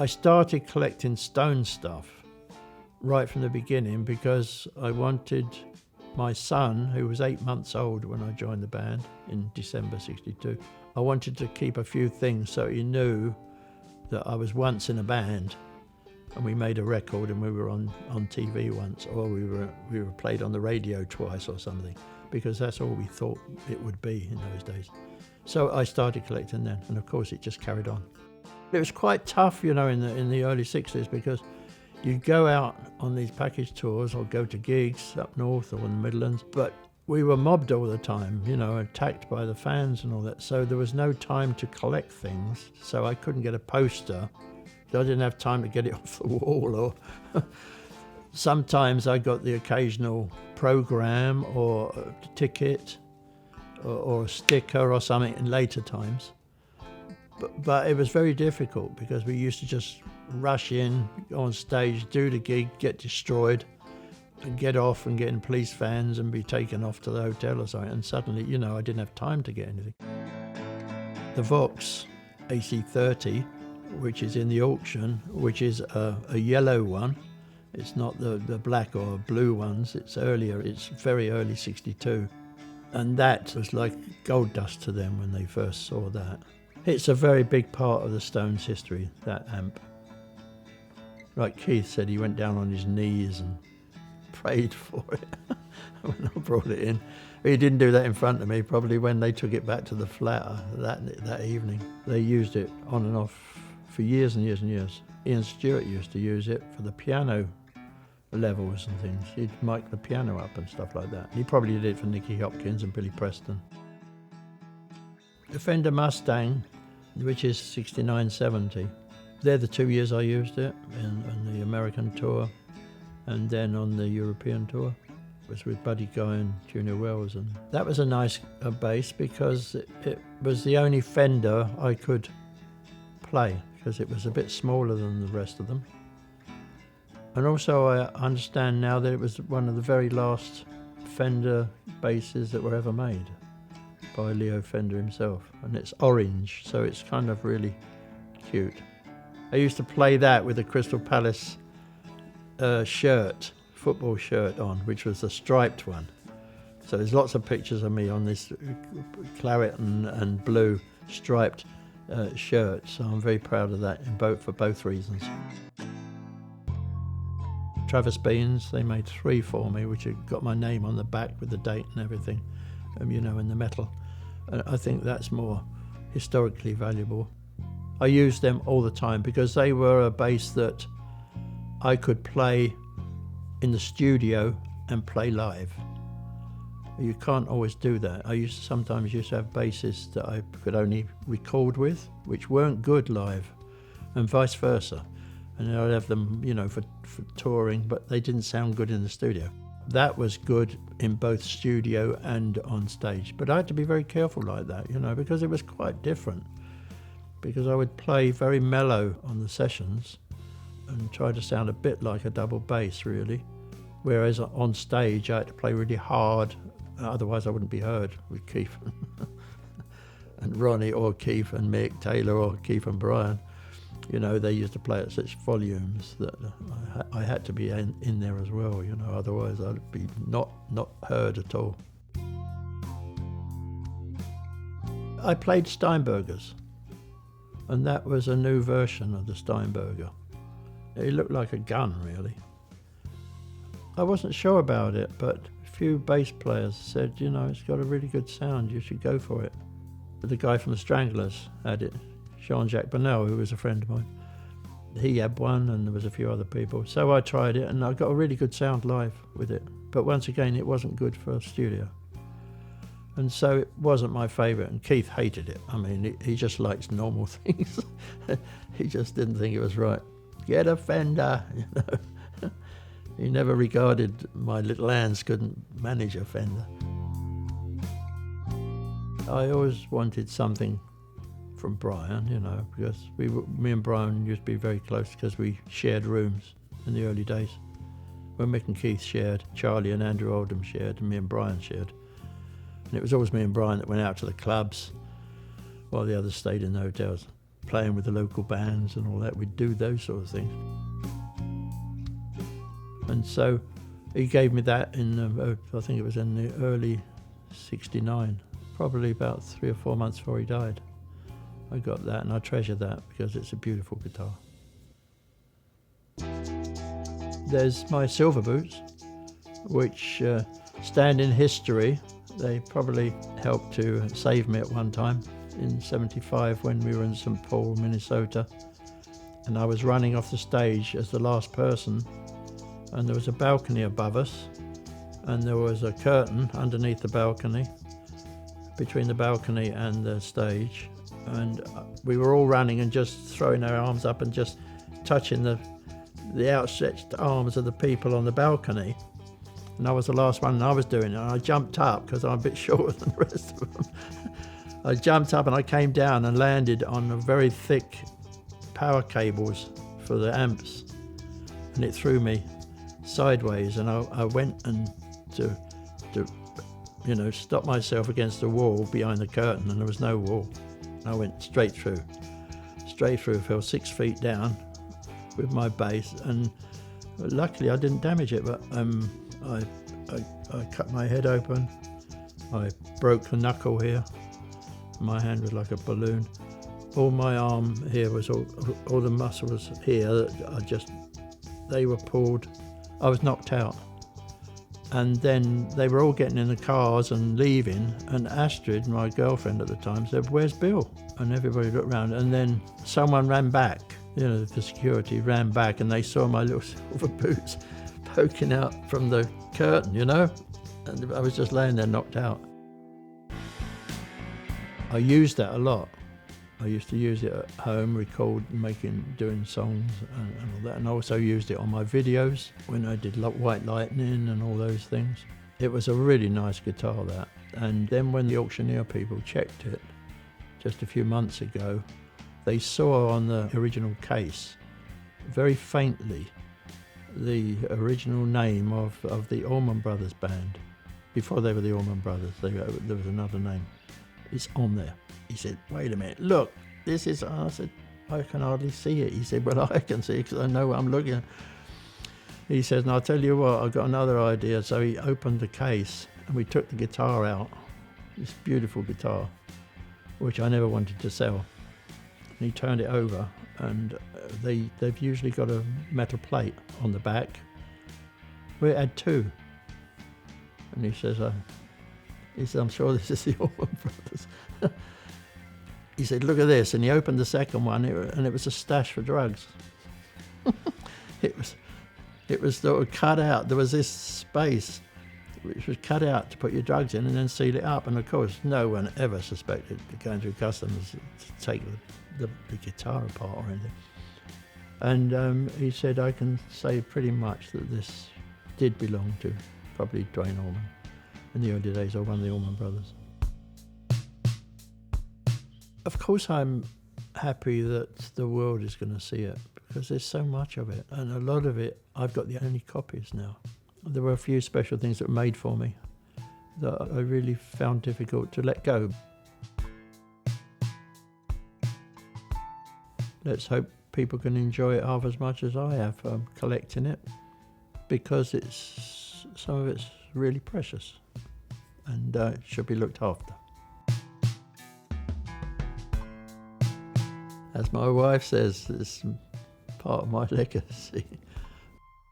I started collecting stone stuff right from the beginning because I wanted my son, who was 8 months old when I joined the band in December '62, I wanted to keep a few things so he knew that I was once in a band and we made a record and we were on TV once, or we were played on the radio twice or something, because that's all we thought it would be in those days. So I started collecting then, and of course it just carried on. It was quite tough, you know, in the early '60s, because you'd go out on these package tours or go to gigs up north or in the Midlands, but we were mobbed all the time, you know, attacked by the fans and all that. So there was no time to collect things. So I couldn't get a poster. I didn't have time to get it off the wall. Or sometimes I got the occasional program or a ticket or a sticker or something in later times. But it was very difficult because we used to just rush in, go on stage, do the gig, get destroyed, and get off and get in police vans and be taken off to the hotel or something. And suddenly, you know, I didn't have time to get anything. The Vox AC30, which is in the auction, which is a yellow one. It's not the black or blue ones. It's earlier. It's very early '62. And that was like gold dust to them when they first saw that. It's a very big part of the Stones' history, that amp. Like Keith said, he went down on his knees and prayed for it when I brought it in. He didn't do that in front of me, probably when they took it back to the flat that evening. They used it on and off for years and years and years. Ian Stewart used to use it for the piano levels and things. He'd mic the piano up and stuff like that. He probably did it for Nicky Hopkins and Billy Preston. The Fender Mustang, which is 69-70, they're the 2 years I used it on the American tour, and then on the European tour. It was with Buddy Guy and Junior Wells, and that was a nice bass because it was the only Fender I could play, because it was a bit smaller than the rest of them. And also I understand now that it was one of the very last Fender basses that were ever made by Leo Fender himself, and it's orange, so it's kind of really cute. I used to play that with a Crystal Palace football shirt on, which was a striped one. So there's lots of pictures of me on this claret and blue striped shirt, so I'm very proud of that for both reasons. Travis Beans, they made 3 for me, which had got my name on the back with the date and everything, you know, in the metal. And I think that's more historically valuable. I used them all the time because they were a bass that I could play in the studio and play live. You can't always do that. I sometimes used to have basses that I could only record with, which weren't good live, and vice versa. And I'd have them, you know, for touring, but they didn't sound good in the studio. That was good in both studio and on stage. But I had to be very careful like that, you know, because it was quite different. Because I would play very mellow on the sessions and try to sound a bit like a double bass, really. Whereas on stage, I had to play really hard, otherwise I wouldn't be heard with Keith and Ronnie, or Keith and Mick Taylor, or Keith and Brian. You know, they used to play at such volumes that I had to be in there as well, you know, otherwise I'd be not heard at all. I played STEINBERGERs, and that was a new version of the STEINBERGER. It looked like a gun, really. I wasn't sure about it, but a few bass players said, you know, it's got a really good sound, you should go for it. The guy from the Stranglers had it. Jean-Jacques Bonnell, who was a friend of mine. He had one, and there was a few other people. So I tried it, and I got a really good sound live with it. But once again, it wasn't good for a studio. And so it wasn't my favourite, and Keith hated it. I mean, he just likes normal things. He just didn't think it was right. Get a Fender, you know. He never regarded my little hands couldn't manage a Fender. I always wanted something from Brian, you know, because me and Brian used to be very close because we shared rooms in the early days. When Mick and Keith shared, Charlie and Andrew Oldham shared, and me and Brian shared. And it was always me and Brian that went out to the clubs while the others stayed in the hotels. playing with the local bands and all that. We'd do those sort of things. And so he gave me that in, I think it was in the early '69, probably about 3 or 4 months before he died. I got that, and I treasure that because it's a beautiful guitar. There's my silver boots, which stand in history. They probably helped to save me at one time in '75 when we were in St. Paul, Minnesota, and I was running off the stage as the last person, and there was a balcony above us, and there was a curtain underneath the balcony, between the balcony and the stage, and we were all running and just throwing our arms up and just touching the outstretched arms of the people on the balcony. And I was the last one, and I was doing it, and I jumped up because I'm a bit shorter than the rest of them. I jumped up and I came down and landed on a very thick power cables for the amps, and it threw me sideways, and I went and to stop myself against the wall behind the curtain, and there was no wall. I went straight through, fell 6 feet down with my bass, and luckily I didn't damage it, but I cut my head open. I broke a knuckle here. My hand was like a balloon. All my arm here was all the muscles here. They were pulled. I was knocked out. And then they were all getting in the cars and leaving, and Astrid, my girlfriend at the time, said, "Where's Bill?" And everybody looked around, and then someone ran back. The security ran back, and they saw my little silver boots poking out from the curtain, and I was just laying there knocked out. I used that a lot. I used to use it at home, doing songs and all that, and I also used it on my videos when I did White Lightning and all those things. It was a really nice guitar, that. And then when the auctioneer people checked it just a few months ago, they saw on the original case, very faintly, the original name of the Allman Brothers band. Before they were the Allman Brothers, there was another name. It's on there. He said, "Wait a minute, look, this is," I said, "I can hardly see it." He said, "Well, I can see it because I know what I'm looking at." He says, "And I'll tell you what, I've got another idea." So he opened the case and we took the guitar out, this beautiful guitar, which I never wanted to sell. And he turned it over, and they've usually got a metal plate on the back. Well, it had two. And he says, "I'm sure this is the Allman Brothers." He said, "Look at this," and he opened the second one, and it was a stash for drugs. It was sort of cut out. There was this space which was cut out to put your drugs in and then seal it up. And of course, no one ever suspected going through customs to take the guitar apart or anything. And he said, "I can say pretty much that this did belong to probably Dwayne Allman in the early days, or one of the Allman Brothers." Of course, I'm happy that the world is going to see it, because there's so much of it, and a lot of it, I've got the only copies now. There were a few special things that were made for me that I really found difficult to let go. Let's hope people can enjoy it half as much as I have collecting it, because some of it's really precious, and it should be looked after. As my wife says, it's part of my legacy.